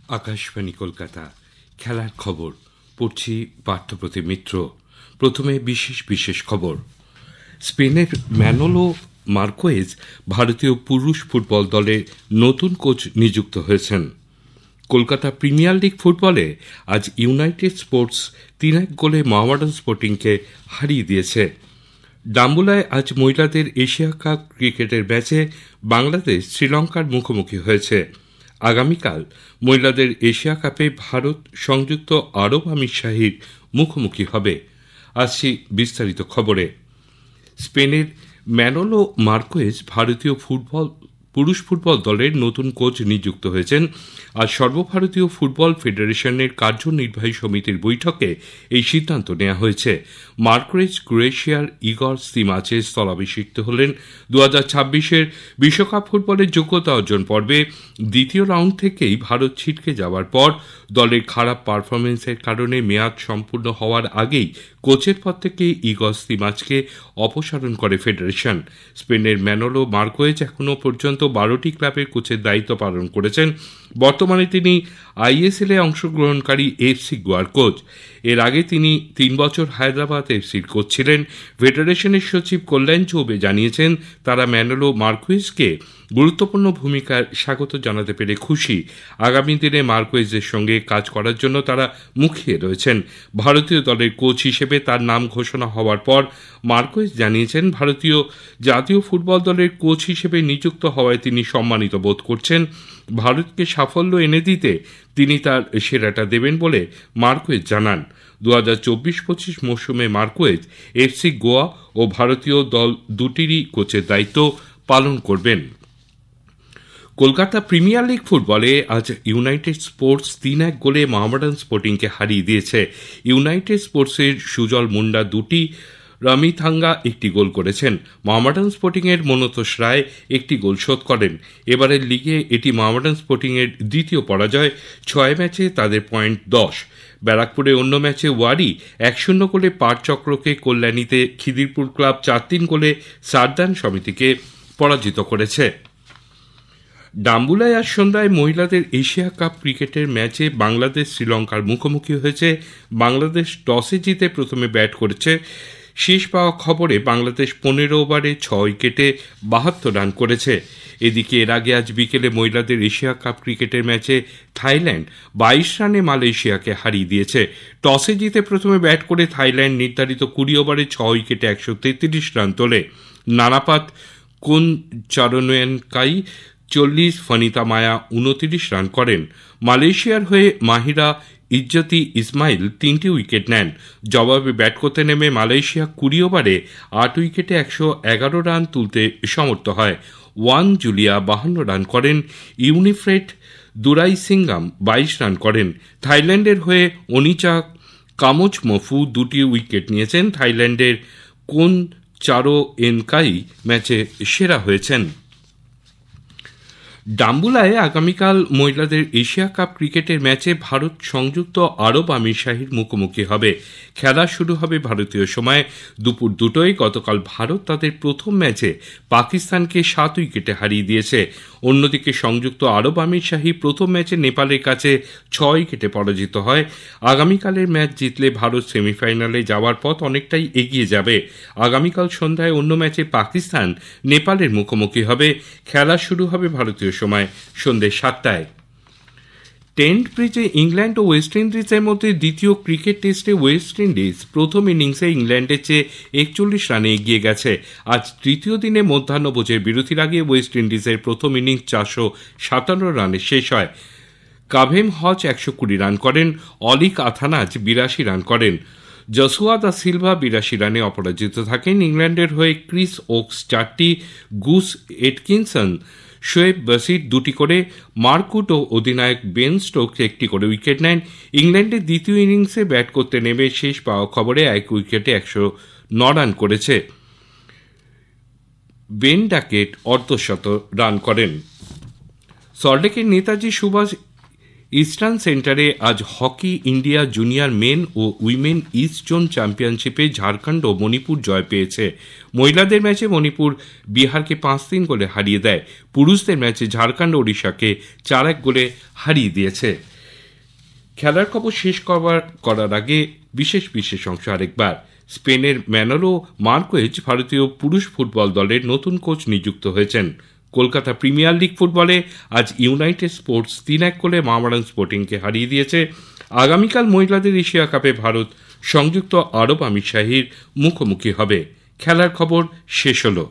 আকাশবাণী কলকাতা খেলার খবর পড়ছি পার্থপ্রতিম মিত্র। প্রথমে বিশেষ খবর। স্পেনের ম্যানোলো মার্কোয়েজ ভারতীয় পুরুষ ফুটবল দলের নতুন কোচ নিযুক্ত হয়েছেন। কলকাতা প্রিমিয়ার লিগ ফুটবলে আজ ইউনাইটেড স্পোর্টস 3-1 গোলে মোহামেডান স্পোর্টিংকে হারিয়ে দিয়েছে। ডাম্বুলায় আজ মহিলাদের এশিয়া কাপ ক্রিকেটের ম্যাচে বাংলাদেশ শ্রীলঙ্কার মুখোমুখি হয়েছে। আগামীকাল মহিলাদের এশিয়া কাপে ভারত সংযুক্ত আরব আমিরশাহীর মুখোমুখি হবে। আসছি বিস্তারিত খবরে। স্পেনের ম্যানোলো মার্কোয়েজ ভারতীয় পুরুষ ফুটবল দলের নতুন কোচ নিযুক্ত হয়েছেন। আজ সর্বভারতীয় ফুটবল ফেডারেশনের কার্যনির্বাহী সমিতির বৈঠকে এই সিদ্ধান্ত নেওয়া হয়েছে। মার্কোয়েজ ক্রোয়েশিয়ার ইগর স্তিমাচে স্থলাভিষিক্ত হলেন। 2026-এর বিশ্বকাপ ফুটবলের যোগ্যতা অর্জন পর্বে দ্বিতীয় রাউন্ড থেকেই ভারত ছিটকে যাওয়ার পর দলের খারাপ পারফরমেন্সের কারণে মেয়াদ সম্পূর্ণ হওয়ার আগেই কোচের পদ থেকে ইগর স্তিমাচকে অপসারণ করে ফেডারেশন। স্পেনের ম্যানোলো মার্কোয়েজ এখনও পর্যন্ত 12টি ক্লাবের কোচের দায়িত্ব পালন করেছেন। বর্তমানে তিনি আইএসএল-এ অংশগ্রহণকারী এফসি গোয়ার কোচ। এর আগে তিনি 3 বছর হায়দ্রাবাদ এফসির কোচ ছিলেন। ফেডারেশনের সচিব কল্যাণ চৌবে জানিয়েছেন, তারা ম্যানোলো মার্কোয়েজকে গুরুত্বপূর্ণ ভূমিকার স্বাগত জানাতে পেরে খুশি। আগামী দিনে মার্কোয়েজের সঙ্গে কাজ করার জন্য তারা মুখিয়ে রয়েছেন। ভারতীয় দলের কোচ হিসেবে তার নাম ঘোষণা হওয়ার পর মার্কোয়েজ জানিয়েছেন, ভারতীয় জাতীয় ফুটবল দলের কোচ হিসেবে নিযুক্ত হওয়ায় তিনি সম্মানিত বোধ করছেন। ভারতকে সাফল্য এনে দিতে তিনি তার সেরাটা দেবেন বলে মার্কোয়েজ জানান। 2024-25 মৌসুমে মার্কোয়েজ এফসি গোয়া ও ভারতীয় দল দুটিরই কোচের দায়িত্ব পালন করবেন। কলকাতা প্রিমিয়ার লিগ ফুটবলে আজ ইউনাইটেড স্পোর্টস 3-1 গোলে মোহামেডান স্পোর্টিংকে হারিয়ে দিয়েছে। ইউনাইটেড স্পোর্টসের সুজল মুন্ডা 2টি, রমি থাঙ্গা 1টি গোল করেছেন। মোহামেডান স্পোর্টিংয়ের মনোতোষ রায় 1টি গোল শোধ করেন। এবারের লিগে এটি মোহামেডান স্পোর্টিংয়ের দ্বিতীয় পরাজয়। 6 ম্যাচে তাদের পয়েন্ট 10। ব্যারাকপুরে অন্য ম্যাচে ওয়ারি 1-0 গোলে পাটচক্রকে, কল্যাণীতে খিদিরপুর ক্লাব 4-3 গোলে সারদান সমিতিকে পরাজিত করেছে। ডাম্বুলায় আজ সন্ধ্যায় মহিলাদের এশিয়া কাপ ক্রিকেটের ম্যাচে বাংলাদেশ শ্রীলঙ্কার মুখোমুখি হয়েছে। বাংলাদেশ টসে জিতে প্রথমে ব্যাট করেছে। শেষ পাওয়া খবরে বাংলাদেশ 15 ওভারে 6 উইকেটে 72 রান করেছে। এদিকে এর আগে আজ বিকেলে মহিলাদের এশিয়া কাপ ক্রিকেটের ম্যাচে থাইল্যান্ড 22 রানে মালয়েশিয়াকে হারিয়ে দিয়েছে। টসে জিতে প্রথমে ব্যাট করে থাইল্যান্ড নির্ধারিত 20 ওভারে 6 উইকেটে 133 রান তোলে। নানাপাত কোন চারণয়নকাই 40, ফনিতা মায়া 29 রান করেন। মালয়েশিয়ার হয়ে মাহিরা ইজ্জতি ইসমাইল 3টি উইকেট নেন। জবাবে ব্যাট করতে নেমে মালয়েশিয়া 20 ওভারে 8 উইকেটে 111 রান তুলতে সমর্থ হয়। ওয়ান জুলিয়া 52 রান করেন। ইউনিফ্রেড দুরাইসিঙ্গাম 22 রান করেন। থাইল্যান্ডের হয়ে অনিচা কামোচমফু 2টি উইকেট নিয়েছেন। থাইল্যান্ডের কোন চারণয়নকাই ম্যাচে সেরা হয়েছেন। ডাম্বুলায় আগামীকাল মহিলাদের এশিয়া কাপ ক্রিকেটের ম্যাচে ভারত সংযুক্ত আরব আমিরশাহীর মুখোমুখি হবে। খেলা শুরু হবে ভারতীয় সময় দুপুর 2টোয়। গতকাল ভারত তাদের প্রথম ম্যাচে পাকিস্তানকে 7 উইকেটে হারিয়ে দিয়েছে। অন্যদিকে সংযুক্ত আরব আমিরশাহী প্রথম ম্যাচে নেপালের কাছে 6 উইকেটে পরাজিত হয়। আগামীকালের ম্যাচ জিতলে ভারত সেমিফাইনালে যাওয়ার পথ অনেকটাই এগিয়ে যাবে। আগামীকাল সন্ধ্যায় অন্য ম্যাচে পাকিস্তান নেপালের মুখোমুখি হবে। খেলা শুরু হবে ভারতীয় সময় সন্ধ্যে 7টায়। টেন্ট ব্রিজে ইংল্যান্ড ও ওয়েস্ট ইন্ডিজের মধ্যে দ্বিতীয় ক্রিকেট টেস্টে ওয়েস্ট ইন্ডিজ প্রথম ইনিংসে ইংল্যান্ডের চেয়ে 41 রানে এগিয়ে গেছে। আজ তৃতীয় দিনে মধ্যাহ্নভোজের বিরতির আগে ওয়েস্ট ইন্ডিজের প্রথম ইনিংস 457 রানে শেষ হয়। কাভেম হজ 120 রান করেন। অলিক আথানাজ 82 রান করেন। জসুয়া দা সিলভা 82 রানে অপরাজিত থাকেন। ইংল্যান্ডের হয়ে ক্রিস ওকস 4টি, গুস এটকিনসন, শোয়েব বাসির 2টি করে, মার্কুট ও অধিনায়ক বেন স্টোকস 1টি করে উইকেট নেন। ইংল্যান্ডের দ্বিতীয় ইনিংসে ব্যাট করতে নেমে শেষ পাওয়া খবরে 1 উইকেটে 109 রান করেছে। বেন ডাকেট অর্ধশত রান করেন। সল্টলেকের নেতাজি সুভাষ ইস্টার্ন সেন্টারে আজ হকি ইন্ডিয়া জুনিয়র মেন ও উইমেন ইস্ট জোন চ্যাম্পিয়নশিপে ঝাড়খণ্ড ও মণিপুর জয় পেয়েছে। মহিলাদের ম্যাচে মণিপুর বিহারকে 5-3 গোলে হারিয়ে দেয়। পুরুষদের ম্যাচে ঝাড়খণ্ড ওড়িশাকে 4-1 গোলে হারিয়ে দিয়েছে। খেলার খবর শেষ করার আগে বিশেষ অংশ আরেকবার। স্পেনের ম্যানোলো মার্কোয়েজ ভারতীয় পুরুষ ফুটবল দলের নতুন কোচ নিযুক্ত হয়েছেন। কলকাতা প্রিমিয়ার লিগ ফুটবলে আজ ইউনাইটেড স্পোর্টস 3-1 গোলে মোহামেডান স্পোর্টিংকে হারিয়ে দিয়েছে। আগামীকাল মহিলাদের এশিয়া কাপে ভারত সংযুক্ত আরব আমিরশাহির মুখোমুখি হবে। খেলার খবর শেষ হলো।